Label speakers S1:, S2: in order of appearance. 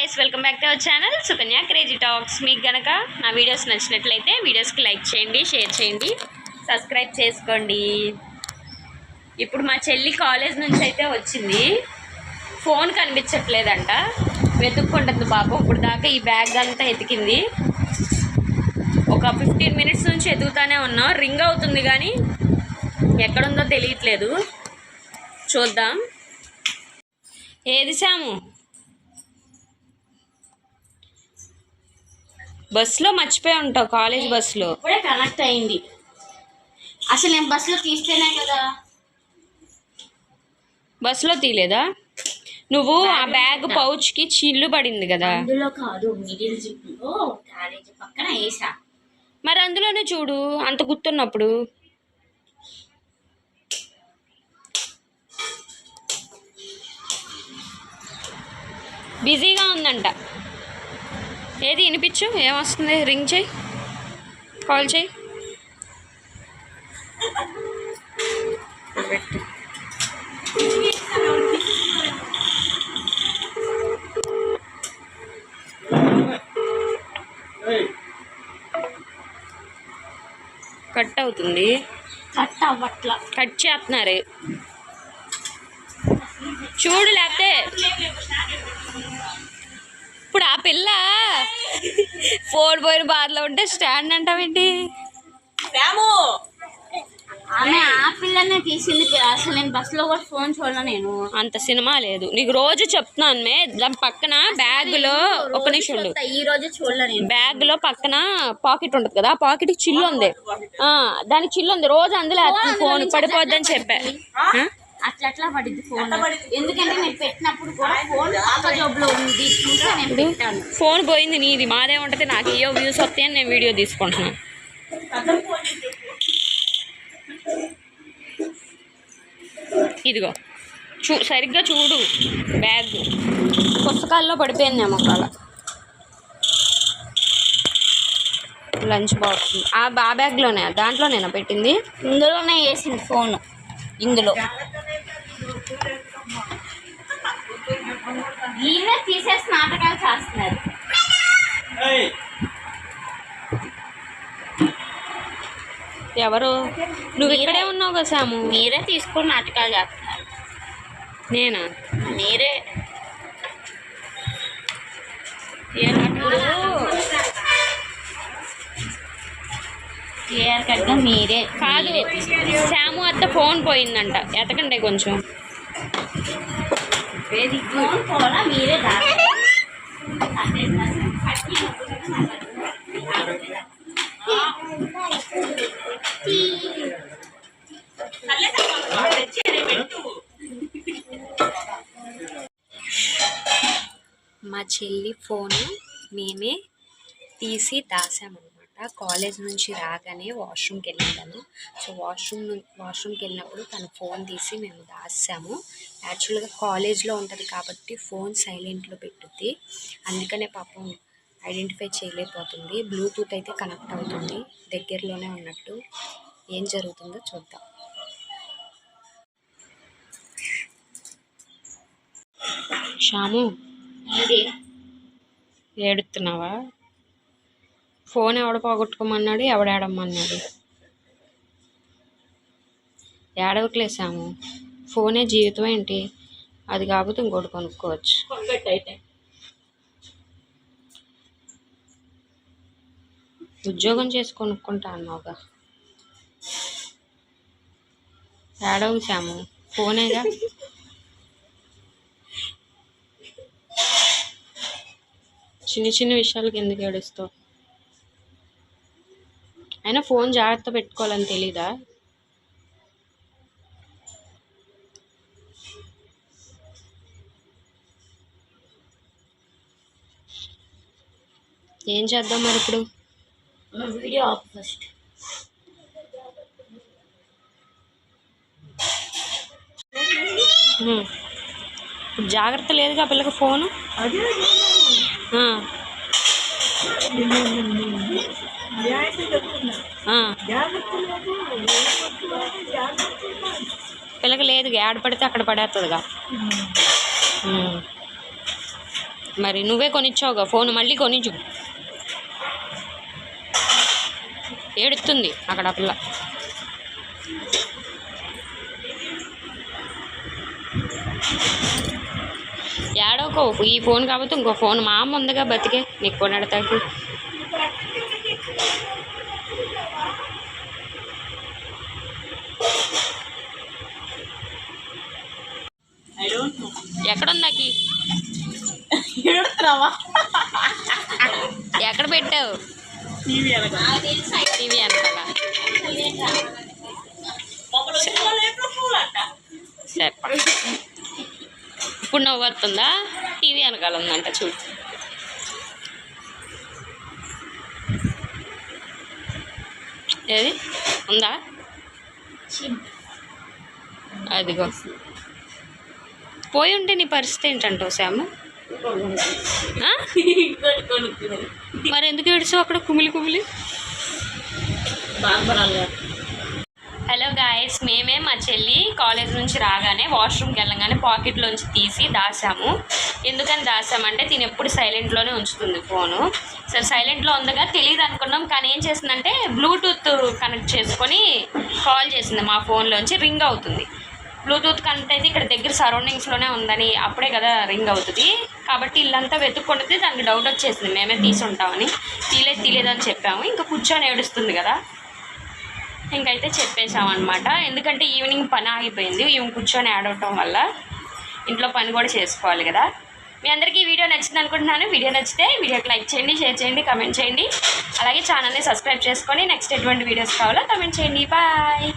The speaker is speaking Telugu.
S1: Guys welcome back to our channel Sukanya crazy talks మీకు గనక నా వీడియోస్ నచ్చినట్లయితే వీడియోస్ కి లైక్ చేయండి షేర్ చేయండి సబ్స్క్రైబ్ చేసుకోండి। ఇప్పుడు మా చెల్లి కాలేజ్ నుంచి అయితే వచ్చింది, ఫోన్ కనిపించట్లేదంట, వెతుక్కుంటుంది పాపం। ఇప్పుడు దాకా ఈ బ్యాగ్ అంతా ఎతికింది, ఒక 15 మినిట్స్ నుంచి ఎదుగుతానే ఉన్నాం, రింగ్ అవుతుంది కానీ ఎక్కడుందో తెలియట్లేదు, చూద్దాం। ఏది సాము బస్సులో మర్చిపోయి ఉంటావు, కాలేజ్ బస్సులో
S2: ఇప్పుడే కనెక్ట్ అయింది। అసలు నేను బస్సులో తీస్తేనే కదా,
S1: బస్సులో తీయలేదా నువ్వు? ఆ బ్యాగ్ పౌచ్కి చిల్లు పడింది కదా,
S2: అందులో కాదు మిడిల్ జిప్లో క్యారేజ్ పక్కన వేసా,
S1: మరి అందులోనే చూడు అంత గుర్తున్నప్పుడు। బిజీగా ఉందంట, ఏది వినిపించు, ఏమొస్తుంది? రింగ్ చేయి, కాల్ చేయి, కట్ అవుతుంది,
S2: కట్ అవ్వట్ల,
S1: కట్ చేస్తున్నారు చూడు, లేకపోతే ఇప్పుడు ఆ పిల్ల ఫోన్ పోయిన బాధలో ఉంటే స్టాండ్ అంటావేంటి?
S2: ఆమె ఆ పిల్లనే తీసింది, అసలు నేను బస్సులో కూడా ఫోన్ చూడను, నేను
S1: అంత సినిమా లేదు నీకు, రోజు చెప్తున్నాను మే, దాని పక్కన బ్యాగ్లో ఒక నిమిషం
S2: ఈ రోజు చూడలే,
S1: బ్యాగ్లో పక్కన పాకెట్ ఉంటుంది కదా, ఆ పాకెట్కి చిల్లు ఉంది, దానికి చిల్లు ఉంది, రోజు అందులో ఫోన్ పడిపోద్దని చెప్పా।
S2: అట్లా పడింది ఫోన్, ఎందుకంటే నేను పెట్టినప్పుడు కూడా ఫోన్ పక్క జోబులో ఉంది, చూసా నేను పెట్టాను।
S1: ఫోన్ పోయింది నీది, మాదే ఉంటుంది, నాకు ఏయో వ్యూస్ వస్తాయని నేను వీడియో తీసుకుంటున్నాను। ఇదిగో సరిగ్గా చూడు, బ్యాగ్ పుస్తకాల్లో పడిపోయిందేమో కాల, లంచ్ బాక్స్ ఆ బ్యాగ్లోనే, దాంట్లోనేనా పెట్టింది?
S2: ఇందులోనే వేసింది ఫోన్, ఇందులో ఈయన తీసేసి నాటకాలు చేస్తున్నారు।
S1: ఎవరు? నువ్వు ఇక్కడే ఉన్నావు కదా సాము,
S2: మీరే తీసుకుని నాటకాలు చేస్తున్నారు।
S1: నేనా?
S2: మీరే క్లియర్ కట్గా మీరే
S1: కాదు, శాము అత్త ఫోన్ పోయిందంట, ఎతకండి కొంచెం,
S2: ఫోన్ పోనా మీరే
S1: మా చెల్లి ఫోను మేమే తీసి దాసామన్నమాట। కాలేజ్ నుంచి రాగానే వాష్రూమ్కి వెళ్ళాను, సో వాష్రూమ్కి వెళ్ళినప్పుడు తన ఫోన్ తీసి మేము దాసాము। యాక్చువల్గా కాలేజ్లో ఉంటుంది కాబట్టి ఫోన్ సైలెంట్లో పెట్టుద్ది, అందుకనే పాపం ఐడెంటిఫై చేయలేకపోతుంది। బ్లూటూత్ అయితే కనెక్ట్ అవుతుంది, దగ్గరలోనే ఉన్నట్టు, ఏం జరుగుతుందో చూద్దాం। శ్యాము ఏడుతున్నావా? ఫోన్ ఎవడ పోగొట్టుకోమన్నాడు, ఎవడాడమన్నాడు? ఏడవట్లేసాము, ఫోనే జీవితం ఏంటి, అది కాకపోతే ఇంకోటి కొనుక్కోవచ్చు। ఉద్యోగం చేసి కొనుక్కుంటా అన్నావుగా, ఏడవసాము, ఫోనేగా। చిన్న చిన్న విషయాలకి ఎందుకు ఏడుస్తావు? అయినా ఫోన్ జాగ్రత్త పెట్టుకోవాలని తెలీదా? ఏం చేద్దాం మరి ఇప్పుడు?
S2: వీడియో ఆఫ్ ఫస్ట్,
S1: జాగ్రత్త లేదుగా పిల్లకి ఫోను, పిల్లకి లేదు, యాడ పడితే అక్కడ పడేస్తుందిగా। మరి నువ్వే కొనిచ్చావుగా ఫోన్, మళ్ళీ కొనిచ్చు. ఏడుస్తుంది అక్కడ పిల్ల. ఏడోకో, ఈ ఫోన్ కాకపోతే ఇంకో ఫోన్ మా అమ్మ ఉందిగా బతికే, నీకు కొనడతాకు. ఎక్కడుందాకి? ఎక్కడ పెట్టావు? టీవీ వెనకాల. సరే, ఇప్పుడు నవ్వు వస్తుందా? టీవీ వెనకాల ఉందంట చూడు. ఏది ఉందా? అదిగో పోయి ఉంటే నీ పరిస్థితి ఏంటంటావు శామ్? మరి ఎందుకు ఏడుసావు అక్కడ కుమిలి కుమిలి? హలో గాయస్, మేమే మా చెల్లి కాలేజ్ నుంచి రాగానే వాష్రూమ్కి వెళ్ళగానే పాకెట్లోంచి తీసి దాసాము. ఎందుకని దాసామంటే తిని ఎప్పుడు సైలెంట్లోనే ఉంచుతుంది ఫోను. సరే సైలెంట్లో ఉందిగా తెలియదు అనుకున్నాం, కానీ ఏం చేసిందంటే బ్లూటూత్ కనెక్ట్ చేసుకొని కాల్ చేసింది. మా ఫోన్లోంచి రింగ్ అవుతుంది. బ్లూటూత్ కనెక్ట్ అయితే ఇక్కడ దగ్గర సరౌండింగ్స్లోనే ఉందని, అప్పుడే కదా రింగ్ అవుతుంది. కాబట్టి ఇల్లంతా వెతుక్కుంటుంది. దానికి డౌట్ వచ్చేసింది మేమే తీసుంటామని. తీలేదని చెప్పాము. ఇంకా కూర్చొని ఏడుస్తుంది కదా, ఇంకైతే చెప్పేసామన్నమాట. ఎందుకంటే ఈవినింగ్ పని ఆగిపోయింది, ఈవినింగ్ కూర్చొని ఆడవటం వల్ల ఇంట్లో పని కూడా చేసుకోవాలి కదా. మీ అందరికీ ఈ వీడియో నచ్చింది అనుకుంటున్నాను. వీడియో నచ్చితే వీడియోకి లైక్ చేయండి, షేర్ చేయండి, కమెంట్ చేయండి. అలాగే ఛానల్ని సబ్స్క్రైబ్ చేసుకొని నెక్స్ట్ ఎటువంటి వీడియోస్ కావాలో కమెంట్ చేయండి. బాయ్.